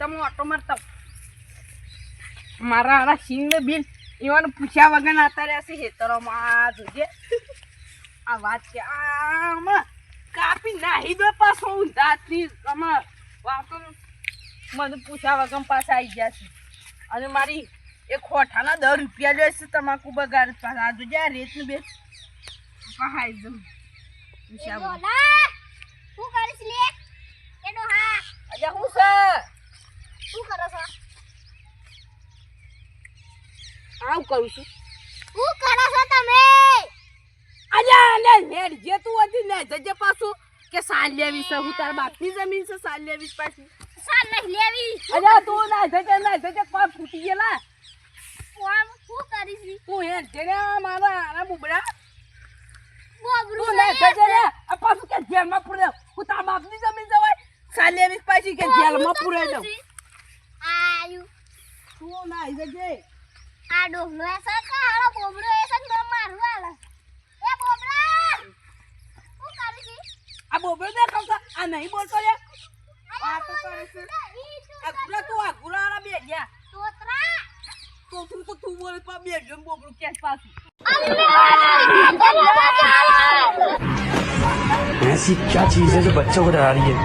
ખેતરમાં ઓટો મારતા મારા આરા સિંગ ને બિલ ઈવન પૂછ્યા વગર આતા રહ્યા છે ખેતરોમાં જોજે આ વાત છે આમ કાપી નાહી દો પાછો ઊંધાથી તમે વાતો મને પૂછ્યા વગર પાછા આવી ગયા છે અને મારી એ ખોઠાના 10 રૂપિયા લે છે તમાકુ બગાડ પાછા આ જોજે આ રેતનું બેસ પહાઈ દઉં પૂછ્યા શું કરીશ લે એનો હા અજા હું છે શું કરો છો આવું કરું છું શું કરો છો તમે અલ્યા લે હેડ જે તું હતી ને જજે પાછું કે સાલ લેવી છે હું તારા બાપની જમીન છે સાલ લેવી છે પાછી સાલ નહીં લેવી અલ્યા તું ના જજે પા ફૂટી ગયેલા કોમ શું કરીશ તું હેડ જેને મારા આરા બુબડા બોબરું તું ના જજે લે આ પાછું કે જેલમાં પૂરે હું તારા બાપની જમીન જવાય સાલ લેવી છે પાછી કે જેલમાં પૂરે દઉં આયુ તું ના જજે આ ડોહલો એસા કાળો બોબડો એસા ન મારવા આલા એ બોબડા શું કરીશ આ બોબડો દેખાવ છે આ નહીં બોલતો લે આ તો કરે છે આ ગુરા તું આ ગુરારા બે ગયા તોતરા તો તું બોલ પા બે ગમ બોબડું કેસ પાછું ऐसी क्या चीज है जो बच्चों को डरा रही है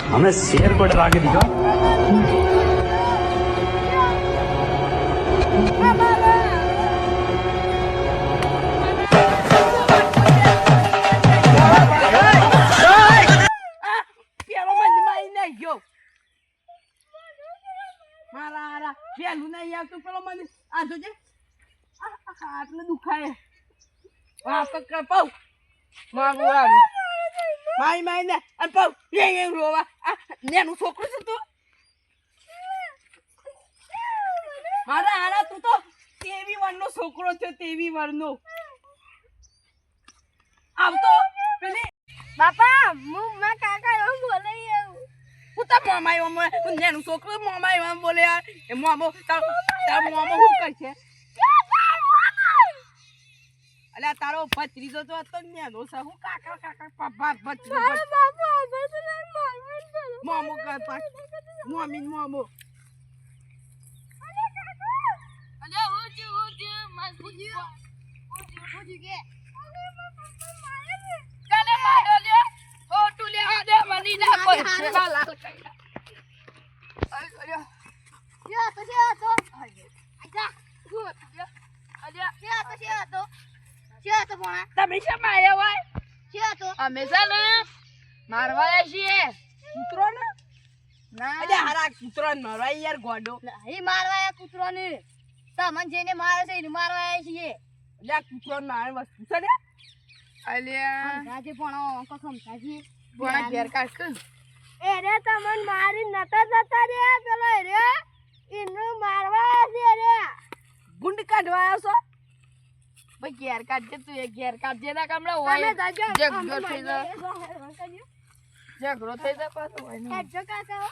हमें शेर को डरा के दिखा મારા પેલું નહીં આવતું પેલો મને આ જોજે આટલે દુખાય આ પકડ પાઉ મારું વારું માઈ ને અને પાઉ એ રોવા આ નેનું છોકરું છે તું મારા આરા તું તો તેવી વરનો છોકરો છે તેવી વરનો આવતો પેલી બાપા હું માં કાકા એમ બોલે એવું હું તો મોમાઈ હું નેનું છોકરું મોમાઈ એમ બોલે યાર એ મોમો તાર મોમો શું કરશે અલ્યા તારો ભત્રીજો તો હતો નેનો છે હું કાકા પપ્પા ભત્રીજો મોમો કર પાછ મોમો અલે ઉજી મત ઉજી કે કાલે માડો લે ફોટો લે આદે મની ના કોઈ સેવા લાલ કઈલા અલ્યા યા તો આજા યા તો બોણા તમે શું માર્યા હોય યા તો અમે છે ને મારવા છીએ કૂતરો ને ના અરે હારા કૂતરો મારવા યાર ગોડો નહીં મારવા કૂતરો ને તમને જેને મારે છે એને મારવા આવ્યા છીએ અલ્યા કૂતરો ના વસ્તુ છે ને અલ્યા રાજે પણ અંકો ખમતાજી બોણા ઘેર કાઢ કે એ રે તમને મારી નતા જતા રે પેલો રે ઇનો મારવા આવ્યા છે રે ગુંડ કાઢવા આવ્યો છો ભાઈ ઘેર કાઢજે તું એ ઘેર કાઢજે ના કામડા હોય ઝઘડો થઈ જાય પાછો હોય ને કાઢજો કાકા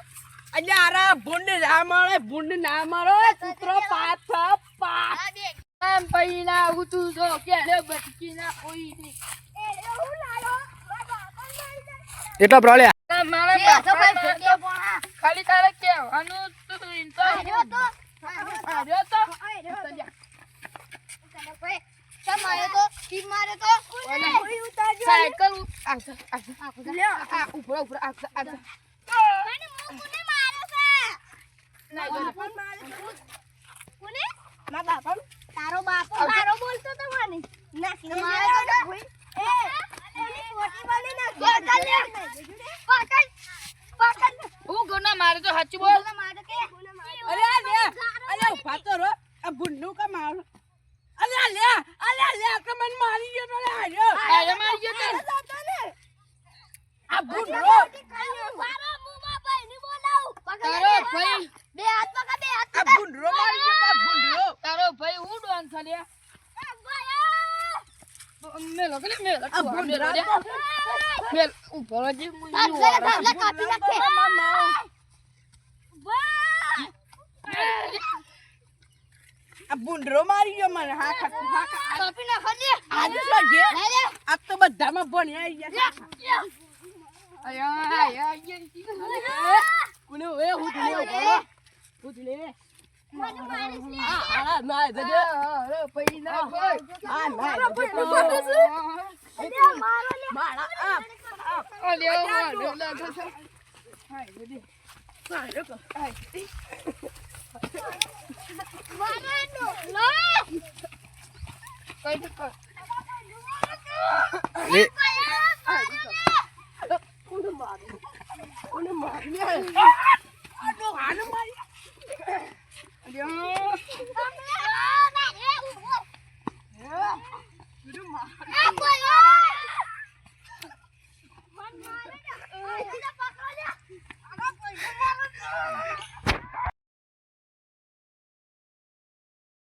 અલ્યા આરા ભૂંડ ના મળે કૂતરો પાછ આમ પઈ ના ઉતું જો કે રે બટકી ના કોઈ ની એ રે હું લાયો બાબા પણ મારી દે એટલા બ્રોળ્યા મારા એ તો ભાઈ ફોટો બોણા ખાલી તારે કેવાનું તું ઇન્ટો આર્યો તો આર્યો તો ભાઈ તમારે તો ટીમ મારે તો કોઈ ઉતારજો સાયકલ લે આ ઉપર મને કોને મારે છે ના કોને ના બાપા તારો બાપો મારો બોલતો તો મને નાખી મારે તો ભાઈ એ મોટી વાળી ના પકડ હું ગોના મારે તો સાચું બોલ મારે કે અરે અરે ઉભા તો રો આ ગુંડનું કા માર અલે કે મને મારી ગયો તો લે આયો મારી ગયો તો આ ગુંડો મારા મુમાં ભાઈ ની બોલાવ તારો ભાઈ બે હાથ પકડ આ ગુંડો મારી ગયો તો ગુંડો તારો ભાઈ હું ડોન છે લે મેલો આ ગુંડો મેલ ઉપર જે મુઈ કાપી નાખે આ બુંડરો મારી ગયો મને હા કાપી નાખો ને આજ લાગે આ તો બધામાં ભણ્યા ગયા કોને એ હું લે હું લે મને મારીશ લે. આ ના જજે અરે પઈ ના કોઈ આ ના જજે અરે મારો લે. મારા આ લે મારો લા થશે હાય જજે હાય રકો હાય મારો ડોહલો. કઈ તો ले કોને મારી આ તો હાને મારી અલ્યો મારે ઉભો. બીજું માર આ કોઈ મન મારે ને. પકડો લે. આ કોઈ મારે.